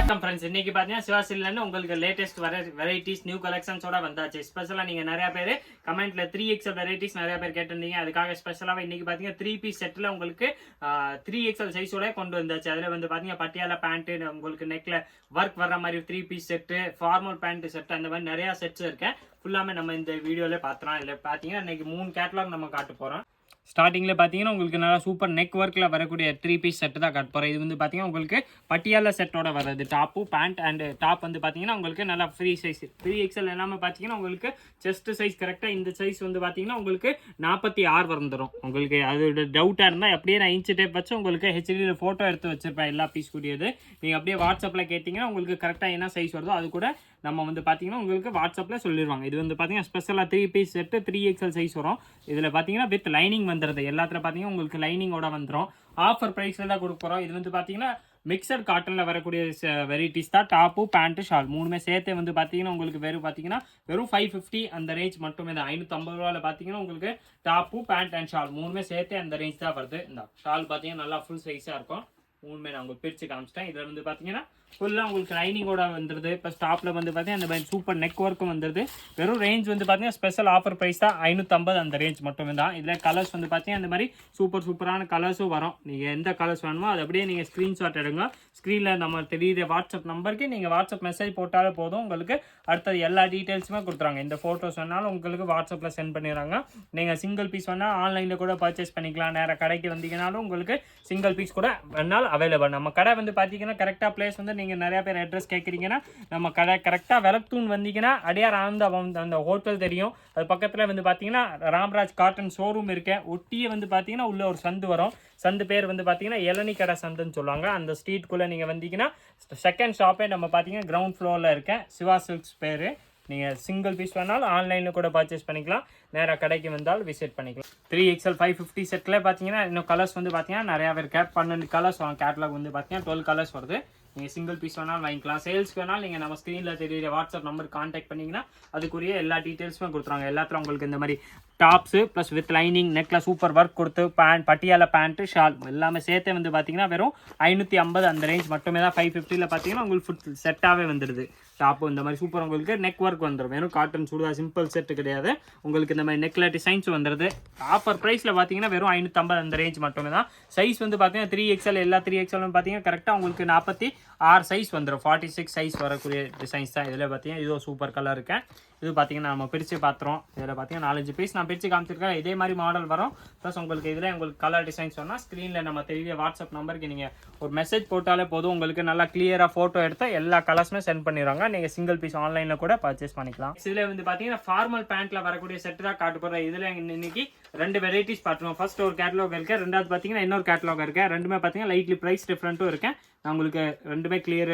வணக்கம் ஃப்ரெண்ட்ஸ், இன்னைக்கு பார்த்தீங்கன்னா சிவாசிலிருந்து உங்களுக்கு லேட்டஸ்ட் வெரைட்டிஸ் நியூ கலெக்ஷன்ஸோட வந்தாச்சு. ஸ்பெஷலாக நீங்கள் நிறைய பேர் கமெண்ட்ல 3XL வெரைட்டிஸ் நிறைய பேர் கேட்டிருந்தீங்க. அதுக்காக ஸ்பெஷலாக இன்னைக்கு பார்த்தீங்கன்னா 3 பீஸ் செட்டில் உங்களுக்கு 3XL சைஸோட கொண்டு வந்தாச்சு. அதில் வந்து பார்த்தீங்கன்னா பட்டியாலா பேண்ட்டு, உங்களுக்கு நெக்ல ஒர்க் வர்ற மாதிரி 3 piece set, formal pant set, அந்த மாதிரி நிறையா செட்ஸ் இருக்கேன். ஃபுல்லாமே நம்ம இந்த வீடியோவில் பார்த்துலாம். இதில் பார்த்தீங்கன்னா இன்னைக்கு 3 கேட்டலாக் நம்ம காட்ட போகிறோம். ஸ்டார்டிங்கில் பார்த்தீங்கன்னா உங்களுக்கு நல்லா சூப்பர் நெக் ஒர்க்கில் வரக்கூடிய 3 பீஸ் செட்டு தான் காட்ட போகிறேன். இது வந்து பார்த்தீங்கன்னா உங்களுக்கு பட்டியாலா செட்டோட வர்றது. டாப்பு பேண்ட் அண்ட் டாப் வந்து பார்த்தீங்கன்னா உங்களுக்கு நல்லா ஃப்ரீ சைஸ் 3XL எல்லாமே பார்த்தீங்கன்னா உங்களுக்கு செஸ்ட் சைஸ் கரெக்டாக இந்த சைஸ் வந்து பார்த்தீங்கன்னா உங்களுக்கு 46 வந்துடும். உங்களுக்கு அதோட டவுட்டாக இருந்தால் அப்படியே நான் இன்ச்சு டேப் வச்சு உங்களுக்கு ஹெச்டியில் ஃபோட்டோ எடுத்து வச்சிருப்பேன் எல்லா பீஸ் கூடியது. நீங்கள் அப்படியே வாட்ஸ்அப்பில் கேட்டிங்கன்னா உங்களுக்கு கரெக்டாக என்ன சைஸ் வருதோ அது கூட நம்ம வந்து பார்த்தீங்கன்னா உங்களுக்கு வாட்ஸ்அப்பில் சொல்லிடுவாங்க. இது வந்து பார்த்தீங்கன்னா ஸ்பெஷலாக 3 பீஸ் செட்டு 3XL சைஸ் வரும். இதில் பார்த்தீங்கன்னா வித் லைனிங் வந்துடுது. எல்லாத்துல பார்த்தீங்கன்னா உங்களுக்கு லைனிங்கோட வந்துடும். ஆஃபர் ப்ரைஸில் தான் கொடுக்க போகிறோம். இது வந்து பார்த்தீங்கன்னா மிக்சர் காட்டனில் வரக்கூடிய வெரைட்டிஸ் தான். டாப்பு பேண்ட்டு ஷால் மூணுமே சேர்த்து வந்து பார்த்தீங்கன்னா உங்களுக்கு வெறும் 550 அந்த ரேஞ்ச் மட்டுமே தான். 550 ரூபாயில் பார்த்தீங்கன்னா உங்களுக்கு டாப்பு பேண்ட் அண்ட் ஷால் மூணுமே சேர்த்து அந்த ரேஞ்ச் தான் வருது. இந்த ஷால் பார்த்தீங்கன்னா நல்லா ஃபுல் சைஸாக இருக்கும். மூணுமே நான் உங்களுக்கு பிரித்து காமிச்சிட்டேன். இதில் வந்து பார்த்தீங்கன்னா ஃபுல்லாக உங்களுக்கு லைனிங்கோட வந்துடுது. இப்போ ஸ்டாப்பில் வந்து பார்த்தீங்கன்னா அந்த மாதிரி சூப்பர் நெக் ஒர்க்கும் வந்துடுது. வெறும் ரேஞ்ச் வந்து பார்த்தீங்கன்னா ஸ்பெஷல் ஆஃபர் ப்ரைஸ் தான் 550 அந்த ரேஞ்ச் மட்டுமே தான். இதில் கலர்ஸ் வந்து பார்த்தீங்கன்னா இந்த மாதிரி சூப்பரான கலர்ஸும் வரும். நீங்கள் எந்த கலர்ஸ் வேணுமோ அது அப்படியே நீங்கள் ஸ்க்ரீன்ஷாட் எடுங்க. ஸ்க்ரீனில் நம்ம தெரியுற வாட்ஸ்அப் நம்பருக்கு நீங்கள் வாட்ஸ்அப் மெசேஜ் போட்டாலே போதும். உங்களுக்கு அடுத்தது எல்லா டீட்டெயில்ஸுமே கொடுத்துறாங்க. இந்த ஃபோட்டோஸ் வேணாலும் உங்களுக்கு வாட்ஸ்அப்பில் சென்ட் பண்ணிடுறாங்க. நீங்கள் சிங்கிள் பீஸ் வேணால் ஆன்லைனில் கூட பர்ச்சேஸ் பண்ணிக்கலாம். நேராக கடைக்கு வந்தீங்கனாலும் உங்களுக்கு சிங்கிள் பீஸ் கூட வேணாலும் அவைலபிள். நம்ம கடை வந்து பார்த்தீங்கன்னா கரெக்டாக பிளேஸ் வந்து நீங்கள் நிறைய பேர் அட்ரஸ் கேட்குறீங்கன்னா நம்ம கடை கரெக்டாக விளக்குத்தூண் வந்தீங்கன்னா அடியார் அந்த ஹோட்டல் தெரியும். அது பக்கத்தில் வந்து பார்த்தீங்கன்னா ராம்ராஜ் காட்டன் ஷோரூம் இருக்கேன். ஒட்டியே வந்து பார்த்தீங்கன்னா உள்ள ஒரு சந்து வரும். சந்து பேர் வந்து பார்த்தீங்கன்னா இளநீ கடை சந்துன்னு சொல்லுவாங்க. அந்த ஸ்ட்ரீட்குள்ளே நீங்கள் வந்தீங்கன்னா செகண்ட் ஷாப்பே நம்ம பார்த்தீங்கன்னா கிரவுண்ட் ஃப்ளோரில் இருக்கேன். சிவா சில்க்ஸ் பேர். நீங்கள் சிங்கிள் பீஸ் வேணாலும் ஆன்லைனில் கூட பர்ச்சேஸ் பண்ணிக்கலாம். நேராக கடைக்கு வந்தாலும் விசிட் பண்ணிக்கலாம். 3XL 550 செட்டில் பார்த்தீங்கன்னா இன்னும் கலர்ஸ் வந்து பார்த்தீங்கன்னா நிறையாவே இருக்கு. 12 கலர்ஸ் வரும். கேட்லாக் வந்து பார்த்தீங்கன்னா 12 கலர்ஸ் வருது. நீங்கள் சிங்கிள் பீஸ் வேணாலும் வாங்கிக்கலாம். சேல்ஸ்க்கு வேணாலும் நீங்கள் நம்ம ஸ்க்ரீனில் தெரியுற வாட்ஸ்அப் நம்பர் கான்டாக்ட் பண்ணிங்கன்னா அதுக்குரிய எல்லா டீட்டெயில்ஸுமே கொடுத்துருவாங்க. எல்லாத்துல உங்களுக்கு இந்த மாதிரி டாப்ஸு ப்ளஸ் வித் லைனிங் நெக்கில் சூப்பர் ஒர்க் கொடுத்து பட்டியாலா பேண்ட்டு ஷால் எல்லாமே சேர்த்து வந்து பார்த்தீங்கன்னா வெறும் 550 அந்த ரேஞ்ச் மட்டுமே தான். 550ல் பார்த்தீங்கன்னா உங்களுக்கு ஃபுட் செட்டாகவே வந்துடுது. டாப்பு இந்த மாதிரி சூப்பர் உங்களுக்கு நெக் ஒர்க் வந்துடும். வெறும் காட்டன் சுடுதா சிம்பிள் செட்டு கிடையாது. உங்களுக்கு இந்த மாதிரி நெக்கில் டிசைன்ஸ் வந்துடுது. ஆஃபர் ப்ரைஸில் பார்த்தீங்கன்னா வெறும் 550 அந்த ரேஞ்ச் மட்டுமே தான். சைஸ் வந்து பார்த்தீங்கன்னா 3XL எல்லா 3XL பார்த்தீங்கன்னா கரெக்டாக உங்களுக்கு 46 சைஸ் வந்துடும். 46 சைஸ் வரக்கூடிய டிசைன்ஸ் தான். இதில் பார்த்தீங்கன்னா இதோ சூப்பர் கலர் இருக்கேன். இது பார்த்தீங்கன்னா நம்ம பிரித்து பார்த்துறோம். இதில் பார்த்தீங்கன்னா 4-5 பீஸ் நான் பிரித்து காமிச்சிருக்கேன். இதே மாதிரி மாடல் வரும். ப்ளஸ் உங்களுக்கு இதில் உங்களுக்கு கலர் டிசைன்ஸ் சொன்னால் ஸ்க்ரீனில் நம்ம தெரிய வாட்ஸ்அப் நம்பருக்கு நீங்கள் ஒரு மெசேஜ் போட்டாலே போதும். உங்களுக்கு நல்லா கிளியராக ஃபோட்டோ எடுத்து எல்லா கலர்ஸுமே சென்ட் பண்ணிடுவாங்க. நீங்கள் சிங்கிள் பீஸ் ஆன்லைனில் கூட பர்ச்சேஸ் பண்ணிக்கலாம். இதில் வந்து பார்த்தீங்கன்னா ஃபார்மல் பேண்ட்டில் வரக்கூடிய செட்டு தான் காட்டு போகிறேன். இதில் இன்னைக்கு 2 வெரைட்டிஸ் பார்த்துருவோம். ஃபர்ஸ்ட் ஒரு கேட்டலாக் இருக்குது. ரெண்டாவது பார்த்தீங்கன்னா இன்னொரு கேட்டலாக் இருக்குது. ரெண்டுமே பார்த்தீங்கன்னா லைட்லி ப்ரைஸ் டிஃப்ரெண்ட்டும் இருக்கேன். நான் உங்களுக்கு ரெண்டுமே கிளியர்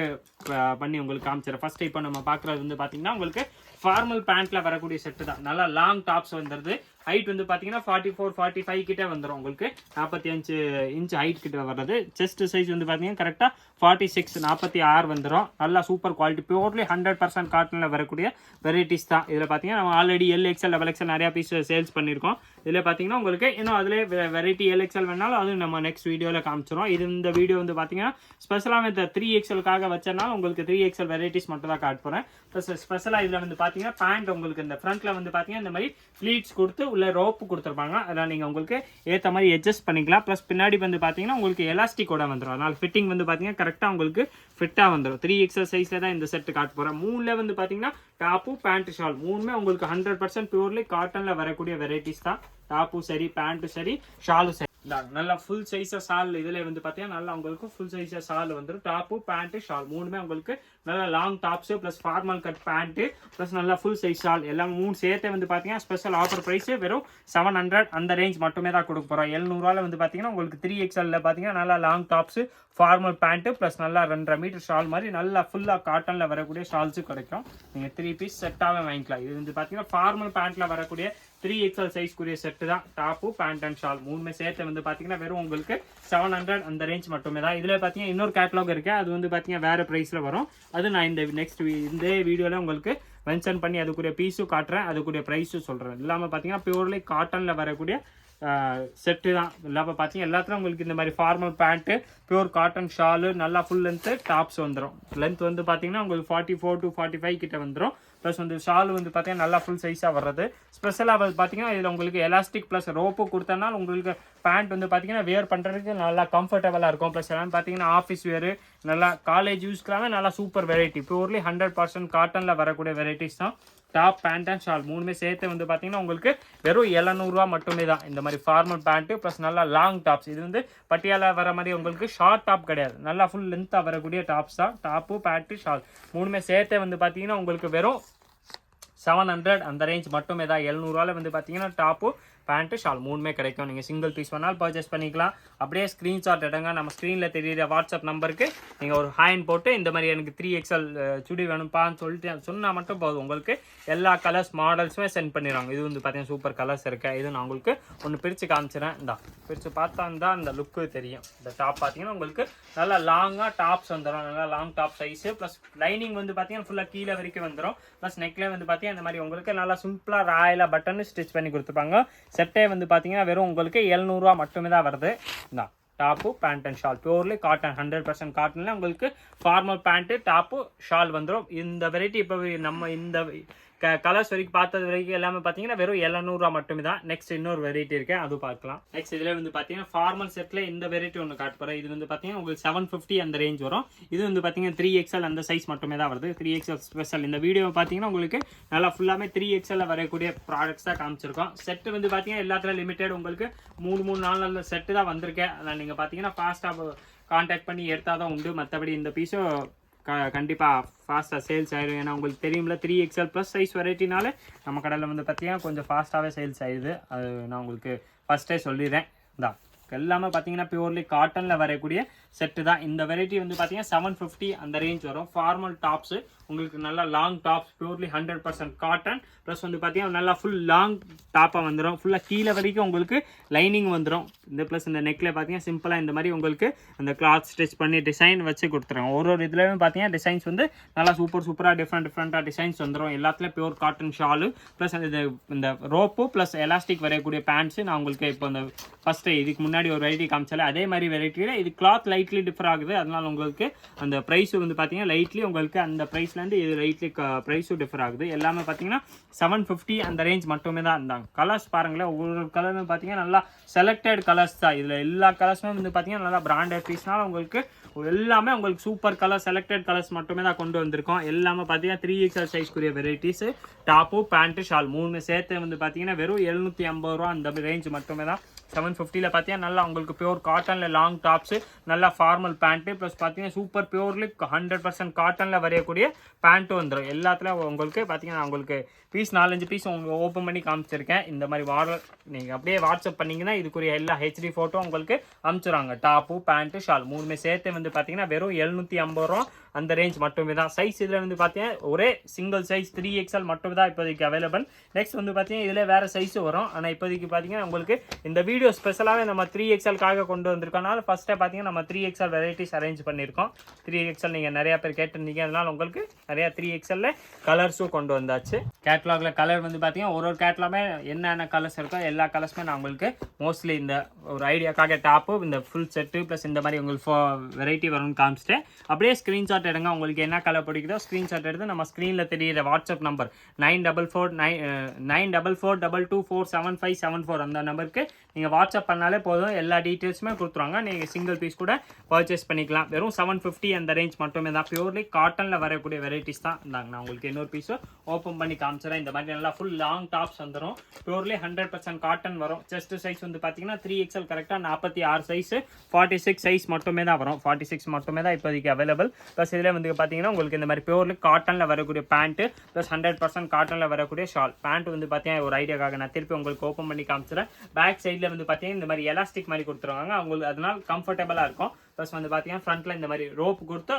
பண்ணி உங்களுக்கு காமிச்சிடறேன். ஃபர்ஸ்ட் இப்போ நம்ம பார்க்குறது வந்து பார்த்தீங்கன்னா உங்களுக்கு ஃபார்மல் பேண்ட்டில் வரக்கூடிய செட்டு தான். நல்லா லாங் டாப்ஸ் வந்துடுது. ஹைட் வந்து பார்த்தீங்கன்னா 44-45 கிட்டே வந்துடும். உங்களுக்கு 45 இன்ச் ஹைட் கிட்ட வர்றது. செஸ்ட் சைஸ் வந்து பார்த்தீங்கன்னா கரெக்டாக 46 வந்துடும். நல்லா சூப்பர் குவாலிட்டி பியூர்லி 100% காட்டனில் வரக்கூடிய வெரைட்டிஸ் தான். இதில் பார்த்தீங்கன்னா நம்ம ஆல்ரெடி LXL XL நிறையா பீஸ் சேல்ஸ் பண்ணியிருக்கோம். இதில் பார்த்தீங்கன்னா உங்களுக்கு இன்னும் அதிலே வெரைட்டி LXL வேணாலும் அதுவும் நம்ம நெக்ஸ்ட் வீடியோவில் காமிச்சிடும். இது இந்த வீடியோ வந்து பார்த்தீங்கன்னா ஸ்பெஷலாக இந்த 3XLக்காக வச்சனால உங்களுக்கு 3XL வெரைட்டிஸ் மட்டும் தான் காட்ட போகிறேன். ப்ளஸ் ஸ்பெஷலாக இதில் வந்து பார்த்தீங்கன்னா பேண்ட் உங்களுக்கு இந்த ஃப்ரண்ட்டில் வந்து பார்த்தீங்கன்னா இந்த மாதிரி ஃப்ளீட்ஸ் கொடுத்து உள்ள ரோப்பு கொடுத்துருப்பாங்க. அதனால் நீங்கள் உங்களுக்கு ஏற்ற மாதிரி அட்ஜஸ்ட் பண்ணிக்கலாம். ப்ளஸ் பின்னாடி வந்து பார்த்தீங்கன்னா உங்களுக்கு எலாஸ்டிக்கோட வந்துடும். அதனால் ஃபிட்டிங் வந்து பார்த்தீங்கன்னா கரெக்டாக உங்களுக்கு ஃபிட்டாக வந்துடும். 3XL சைஸில் தான் இந்த செட்டு காட்ட போகிறேன். 3ல் வந்து பார்த்தீங்கன்னா டாப்பு பேண்ட் ஷால் மூணுமே உங்களுக்கு 100% பியூர்லி காட்டனில் வரக்கூடிய வெரைட்டிஸ் தான். டாப்பும் சரி பேண்ட்டும் சரி ஷாலும் சரி நல்லா ஃபுல் சைஸாக ஷால். இதில் வந்து பார்த்தீங்கன்னா நல்லா உங்களுக்கு ஃபுல் சைஸாக ஷால் வந்துடும். டாப்பு பேண்ட்டு ஷால் மூணுமே உங்களுக்கு நல்லா long tops plus formal cut pant plus நல்லா ஃபுல் சைஸ் ஷால் எல்லாம் 3 சேர்த்து வந்து பார்த்தீங்கன்னா ஸ்பெஷல் ஆஃபர் ப்ரைஸு வெறும் 700 அந்த ரேஞ்ச் மட்டுமே தான் கொடுக்க போகிறோம். 700 வந்து பார்த்தீங்கன்னா உங்களுக்கு 3XL பார்த்தீங்கன்னா நல்லா long tops formal pant plus நல்லா 2.5 மீட்டர் ஷால் மாதிரி நல்லா ஃபுல்லாக காட்டனில் வரக்கூடிய ஷால்ஸு கிடைக்கும். நீங்கள் 3 பீஸ் செட்டாகவே வாங்கிக்கலாம். இது வந்து பார்த்தீங்கன்னா ஃபார்மல் பேண்ட்டில் வரக்கூடிய 3XL சைஸ்க்குரிய செட்டு தான். டாப்பு பேண்ட் அண்ட் ஷால் மூணுமே சேர்த்து வந்து பார்த்தீங்கன்னா வெறும் உங்களுக்கு 700 அந்த ரேஞ்ச் மட்டுமே தான். இதில் பார்த்தீங்கன்னா இன்னொரு கேட்டலாக் இருக்குது. அது வந்து பார்த்தீங்கன்னா வேறு ப்ரைஸில் வரும். அது நான் இந்த வீடியோவில் உங்களுக்கு மென்ஷன் பண்ணி அதுக்குரிய பீஸும் காட்டுறேன், அதுக்குரிய ப்ரைஸும் சொல்கிறேன். இல்லாமல் பார்த்தீங்கன்னா பியூர்லி காட்டனில் வரக்கூடிய செட்டு தான் இல்லாமல் பார்த்தீங்கன்னா எல்லாத்துலையும் உங்களுக்கு இந்த மாதிரி formal pant pure cotton Shalu நல்லா ஃபுல் லென்த்து டாப்ஸ் வந்துடும். லென்த் வந்து பார்த்தீங்கன்னா உங்களுக்கு 44 to 45 கிட்ட வந்துடும். ப்ளஸ் வந்து ஷால் வந்து பார்த்தீங்கன்னா நல்லா ஃபுல் சைஸாக வர்றது. ஸ்பெஷலாக வந்து பார்த்தீங்கன்னா இதில் உங்களுக்கு எலாஸ்டிக் ப்ளஸ் ரோப்பு கொடுத்தனால உங்களுக்கு பேண்ட் வந்து பார்த்தீங்கன்னா வேர் பண்ணுறதுக்கு நல்லா கம்ஃபர்டபுளாக இருக்கும். ப்ளஸ் எல்லாமே பார்த்தீங்கன்னா ஆஃபீஸ் வேரு நல்லா காலேஜ் யூஸ்க்கெல்லாமே நல்லா சூப்பர் வெரைட்டி. பியூர்லி 100% காட்டனில் வரக்கூடிய வெரைட்டிஸ் தான். டாப் பேண்ட் அண்ட் ஷால் மூணுமே சேர்த்து வந்து பார்த்தீங்கன்னா உங்களுக்கு வெறும் 700 ரூபா மட்டுமே தான். இந்த மாதிரி ஃபார்மல் பேண்ட்டு ப்ளஸ் நல்லா லாங் டாப்ஸ். இது வந்து பட்டியாலா வர மாதிரி உங்களுக்கு ஷார்ட் டாப் கிடையாது, நல்லா ஃபுல் லென்த்தாக வரக்கூடிய டாப்ஸ் தான். டாப்பு பேண்ட்டு ஷால் மூணுமே சேர்த்து வந்து பார்த்தீங்கன்னா உங்களுக்கு வெறும் 700 அந்த ரேஞ்ச் மட்டுமே தான். 700 ரூபாயில் வந்து பார்த்தீங்கன்னா டாப்பு பேண்ட்டு ஷால் மூணுமே கிடைக்கும். நீங்கள் சிங்கிள் பீஸ் வேணாலும் பர்ச்சேஸ் பண்ணிக்கலாம். அப்படியே ஸ்க்ரீன்ஷாட் எடுங்க, நம்ம ஸ்க்ரீனில் தெரியுற வாட்ஸ்அப் நம்பருக்கு நீங்கள் ஒரு ஹேண்ட் போட்டு இந்த மாதிரி எனக்கு 3XL சுடி வேணும்ப்பான்னு சொல்லிட்டு சொன்னால் மட்டும் போதும், உங்களுக்கு எல்லா கலர்ஸ் மாடல்ஸுமே சென்ட் பண்ணிடுவாங்க. இது வந்து பார்த்தீங்கன்னா சூப்பர் கலர்ஸ் இருக்குது. இது நான் உங்களுக்கு ஒன்று பிரித்து காமிச்சிடறேன். இந்த பிரித்து பார்த்தா தான் இந்த லுக்கு தெரியும். இந்த டாப் பார்த்தீங்கன்னா உங்களுக்கு நல்லா லாங்காக டாப்ஸ் வந்துடும், நல்லா long top size. Plus lining வந்து பார்த்தீங்கன்னா ஃபுல்லாக கீழே வரைக்கும் வந்துடும். ப்ளஸ் நெக்லேயே வந்து பார்த்தீங்கன்னா இந்த மாதிரி உங்களுக்கு நல்லா சிம்பிளாக ராயலாக பட்டன்னு ஸ்டிச் பண்ணி கொடுத்துருப்பாங்க. செட்டே வந்து பார்த்தீங்கன்னா வெறும் உங்களுக்கு 700 ரூபா மட்டுமே தான் வருது. தான் top pant and shawl purely cotton 100% காட்டனில் உங்களுக்கு ஃபார்மல் பேண்ட்டு டாப்பு ஷால் வந்துடும். இந்த வெரைட்டி இப்போ நம்ம இந்த கலர்ஸ் வரைக்கும் பார்த்தது வரைக்கும் எல்லாமே பார்த்தீங்கன்னா வெறும் 700 ரூபா மட்டுமே தான். நெக்ஸ்ட் இன்னொரு வெரைட்டி இருக்கு, அது பார்க்கலாம். நெக்ஸ்ட் இதில் வந்து பார்த்தீங்கன்னா ஃபார்மல் செட்டில் இந்த வெரைட்டி ஒன்று காட்ட போகிறேன். இது வந்து பார்த்தீங்கன்னா உங்களுக்கு 750 அந்த ரேஞ்ச் வரும். இது வந்து பார்த்தீங்கன்னா 3XL அந்த சைஸ் மட்டுமே தான் வருது. 3XL special. இந்த வீடியோ பார்த்தீங்கன்னா உங்களுக்கு நல்லா ஃபுல்லாமே 3XL வரக்கூடிய ப்ராடக்ட்ஸ் தான் காமிச்சிருக்கோம். செட்டு வந்து பார்த்தீங்கன்னா எல்லாத்துலையும் லிமிடெட் உங்களுக்கு 3-4 செட்டு தான் வந்திருக்கேன். அதனால் நீங்கள் பார்த்தீங்கன்னா ஃபாஸ்ட்டாக கான்டாக்ட் பண்ணி எடுத்தால் தான் உண்டு. மற்றபடி இந்த பீஸும் கண்டிப்பாக ஃபாஸ்ட்டாக சேல்ஸ் ஆயிடும். ஏன்னா உங்களுக்கு தெரியும்ல 3XL ப்ளஸ் சைஸ் வெரைட்டினால நம்ம கடையில் வந்து பார்த்தீங்கன்னா கொஞ்சம் ஃபாஸ்ட்டாகவே சேல்ஸ் ஆயிடுது. அது நான் உங்களுக்கு ஃபஸ்ட்டே சொல்லிடுறேன். தான் எல்லாமே பார்த்தீங்கன்னா பியூர்லி காட்டனில் வரக்கூடிய செட்டு தான். இந்த வெரைட்டி வந்து பார்த்தீங்கன்னா 750 அந்த ரேஞ்ச் வரும். ஃபார்மல் டாப்ஸு உங்களுக்கு நல்லா long tops purely 100% cotton. Plus வந்து பார்த்தீங்கன்னா நல்லா ஃபுல் லாங் டாப்பாக வந்துடும். ஃபுல்லாக கீழே வரைக்கும் உங்களுக்கு லைனிங் வந்துடும். இந்த ப்ளஸ் இந்த நெக்கில் பார்த்தீங்கன்னா சிம்பிளாக இந்த மாதிரி உங்களுக்கு அந்த கிளாத் ஸ்டிச் பண்ணி டிசைன் வச்சு கொடுத்துருங்க. ஒரு இதுலேயும் பார்த்தீங்கன்னா டிசைன்ஸ் வந்து நல்லா சூப்பராக டிஃப்ரெண்ட்டாக டிசைன்ஸ் வந்துடும். எல்லாத்துலேயும் பியூர் காட்டன் ஷாலு ப்ளஸ் இந்த ரோப்பு ப்ளஸ் எலாஸ்டிக் வரக்கூடிய பேண்ட்ஸு நான் உங்களுக்கு இப்போ இந்த ஃபஸ்ட்டு இதுக்கு முன்னாடி ஒரு வெரைட்டி காமிச்சாலே அதே மாதிரி வெரைட்டியில் இது கிளாத் லைட்லி டிஃபர் ஆகுது. அதனால் உங்களுக்கு அந்த ப்ரைஸு வந்து பார்த்தீங்கன்னா லைட்லி உங்களுக்கு அந்த ப்ரைஸ்லேருந்து இது லைட்லி ப்ரைஸும் டிஃபர் ஆகுது. எல்லாமே பார்த்தீங்கன்னா 750 அந்த ரேஞ்ச் மட்டுமே தான் இருந்தாங்க. கலர்ஸ் பாருங்களேன், ஒவ்வொரு கலர்னு பார்த்தீங்கன்னா நல்லா செலக்டட் கலர்ஸ் தான். இதில் எல்லா கலர்ஸுமே வந்து பார்த்தீங்கன்னா நல்லா பிராண்டட் பீஸ்னால உங்களுக்கு எல்லாமே உங்களுக்கு சூப்பர் கலர் செலக்டட் கலர்ஸ் மட்டுமே தான் கொண்டு வந்திருக்கோம். எல்லாமே பார்த்தீங்கன்னா 3XL சைஸ்க்குரிய வெரைட்டிஸு டாப்பு பேண்ட்டு ஷால் மூணுமே சேர்த்து வந்து பார்த்தீங்கன்னா வெறும் 750 ரூபா அந்த ரேஞ்ச் மட்டுமே தான். 750 பார்த்தீங்கன்னா நல்லா உங்களுக்கு பியூர் காட்டனில் லாங் டாப்ஸு நல்லா ஃபார்மல் பேண்ட்டு ப்ளஸ் பார்த்தீங்கன்னா சூப்பர் பியூர்லி 100% காட்டனில் வரையக்கூடிய பேண்ட்டு வந்துடும். எல்லாத்துலையும் உங்களுக்கு பார்த்தீங்கன்னா உங்களுக்கு பீஸ் 4-5 பீஸ் உங்களுக்கு ஓப்பன் பண்ணி காமிச்சிருக்கேன். இந்த மாதிரி நீங்கள் அப்படியே வாட்ஸ்அப் பண்ணிங்கன்னா இதுக்குரிய எல்லா HD ஃபோட்டோ உங்களுக்கு அனுப்பிச்சுறாங்க. டாப்பு பேண்ட்டு ஷால் மூணுமே சேர்த்து வந்து பார்த்தீங்கன்னா வெறும் 750 ரூபா அந்த ரேஞ்ச் மட்டுமே தான். சைஸ் இதில் வந்து பார்த்தீங்கன்னா ஒரே சிங்கிள் சைஸ் 3XL மட்டுமே தான் இப்போதைக்கு அவைலபிள். நெக்ஸ்ட் வந்து பார்த்தீங்கன்னா இதில் வேறு சைஸும் வரும். ஆனால் இப்போதைக்கு பார்த்தீங்கன்னா உங்களுக்கு இந்த வீடியோ ஸ்பெஷலாகவே நம்ம 3XLக்காக கொண்டு வந்திருக்கனால ஃபஸ்ட்டே பார்த்தீங்கன்னா நம்ம 3XL வெரைட்டிஸ் அரேஞ்ச் பண்ணியிருக்கோம். 3XL நீங்கள் நிறையா பேர் கேட்டிருந்தீங்க, அதனால் உங்களுக்கு நிறையா 3XL கலர்ஸும் கொண்டு வந்தாச்சு. கேட்லாகில் கலர் வந்து பார்த்தீங்கன்னா ஒரு கேட்லாமே என்னென்ன கலர்ஸ் இருக்கோ எல்லா கலர்ஸுமே நான் உங்களுக்கு மோஸ்ட்லி இந்த ஒரு ஐடியாக்காக டாப்பு இந்த ஃபுல் செட்டு ப்ளஸ் இந்த மாதிரி உங்களுக்கு வெரைட்டி வரும்னு காமிச்சிட்டேன். அப்படியே ஸ்க்ரீன்ஷாட் எடுங்க, உங்களுக்கு என்ன கலர் பிடிக்குதோ ஸ்க்ரீன்ஷாட் எடுத்து நம்ம ஸ்க்ரீனில் தெரியிற வாட்ஸ்அப் நம்பர் 9442247574 அந்த நம்பருக்கு நீங்கள் வாட்ஸ்அப் பண்ணாலே போதும். எல்லா டீட்டெயில்ஸுமே கொடுத்துருவாங்க. நீங்கள் சிங்கிள் பீஸ் கூட பர்ச்சேஸ் பண்ணிக்கலாம். வெறும் 750 அந்த ரேஞ்ச் மட்டுமே தான். பியூர்லி காட்டனில் வரக்கூடிய வெரைட்டிஸ் தான். நான் உங்களுக்கு இன்னொரு பீஸும் ஓப்பன் பண்ணி காமிச்சிடறேன். இந்த மாதிரி நல்லா ஃபுல் லாங் டாப்ஸ் வந்துடும். பியூர்லி 100% காட்டன் வரும். செஸ்ட் சைஸ் வந்து பார்த்தீங்கன்னா 3XL கரெக்டாக 46 சைஸு 46 சைஸ் மட்டுமே தான் வரும். 46 மட்டுமே தான் இப்போதைக்கு அவைலபிள். ப்ளஸ் இதில் வந்து பார்த்தீங்கன்னா உங்களுக்கு இந்த மாதிரி பியூர்லி காட்டனில் வரக்கூடிய பேண்ட்டு ப்ளஸ் 100% காட்டனில் வரக்கூடிய ஷால். பேண்ட் வந்து பார்த்தீங்கன்னா ஒரு ஐடியாக்காக நான் திருப்பி உங்களுக்கு ஓப்பன் பண்ணி காமிச்சிடறேன். பேக் சைடில் வந்து பார்த்தீங்கன்னா இந்த மாதிரி எலாஸ்டிக் மாதிரி கொடுத்துருவாங்க. உங்களுக்கு அதனால் கம்ஃபர்டபுளாக இருக்கும். ப்ளஸ் வந்து பார்த்தீங்கன்னா ஃப்ரண்ட்டில் இந்த மாதிரி ரோப் கொடுத்து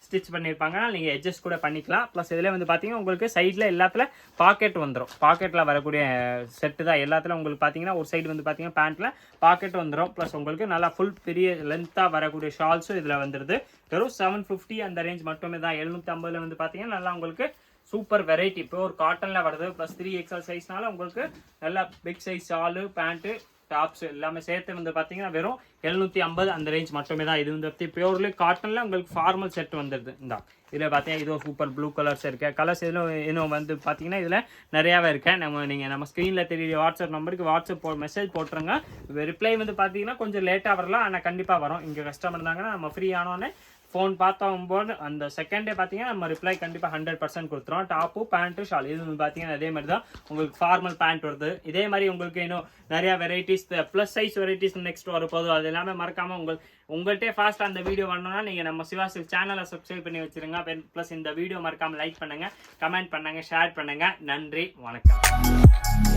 ஸ்டிச் பண்ணியிருப்பாங்க. நீங்கள் அட்ஜஸ்ட் கூட பண்ணிக்கலாம். ப்ளஸ் இதில் வந்து பார்த்தீங்கன்னா உங்களுக்கு சைடில் எல்லாத்துல பாக்கெட் வந்துடும். பாக்கெட்டில் வரக்கூடிய செட்டு தான் எல்லாத்துலையும் உங்களுக்கு பார்த்தீங்கன்னா ஒரு சைடு வந்து பார்த்தீங்கன்னா பேண்ட்டில் பாக்கெட் வந்துடும். ப்ளஸ் உங்களுக்கு நல்லா ஃபுல் பெரிய லென்த்தாக வரக்கூடிய ஷால்ஸும் இதில் வந்துடுது. வெறும் 750 அந்த ரேஞ்ச் மட்டுமே தான். 750 வந்து பார்த்தீங்கன்னா நல்லா உங்களுக்கு சூப்பர் வெரைட்டி பியூர் காட்டனில் வருது. ப்ளஸ் 3XL சைஸ்னால உங்களுக்கு நல்லா big size shawl pant tops எல்லாமே சேர்த்து வந்து பார்த்தீங்கன்னா வெறும் 750 அந்த ரேஞ்ச் மட்டுமே தான். இது வந்து பியூர்லி காட்டனில் உங்களுக்கு ஃபார்மல் செட் வந்துடுது. இந்த இதில் பார்த்தீங்கன்னா இதுவும் சூப்பர் ப்ளூ கலர்ஸ் இருக்கு. கலர்ஸ் இதில் இன்னும் வந்து பார்த்தீங்கன்னா இதில் நிறையாவே இருக்கு. நம்ம ஸ்க்ரீனில் தெரிய வாட்ஸ்அப் நம்பருக்கு வாட்ஸ்அப் மெசேஜ் போட்டுருங்க. ரிப்ளை வந்து பார்த்தீங்கன்னா கொஞ்சம் லேட்டாக வரலாம், ஆனால் கண்டிப்பாக வரும். இங்கே கஸ்டமர் இருந்தாங்கன்னா நம்ம ஃப்ரீ ஆனோடனே ஃபோன் பார்த்தாகும்போது அந்த செகண்டே பார்த்தீங்கன்னா நம்ம ரிப்ளை கண்டிப்பாக 100% கொடுத்துரும். டாப்பு பேண்ட்டு ஷால் இது வந்து பார்த்தீங்கன்னா அதே மாதிரி தான் உங்களுக்கு ஃபார்மல் பேண்ட் வருது. இதே மாதிரி உங்களுக்கு இன்னும் நிறையா varieties plus size varieties next வரப்போது. அது எல்லாமே மறக்காமல் உங்கள்கிட்டே ஃபாஸ்ட்டாக அந்த வீடியோ வரணும்னா நீங்கள் நம்ம சிவா சில்க் சேனலை சப்ஸ்கிரைப் பண்ணி வச்சுருங்க. ப்ளஸ் இந்த வீடியோ மறக்காமல் லைக் பண்ணுங்கள், கமெண்ட் பண்ணுங்கள், ஷேர் பண்ணுங்கள். நன்றி, வணக்கம்.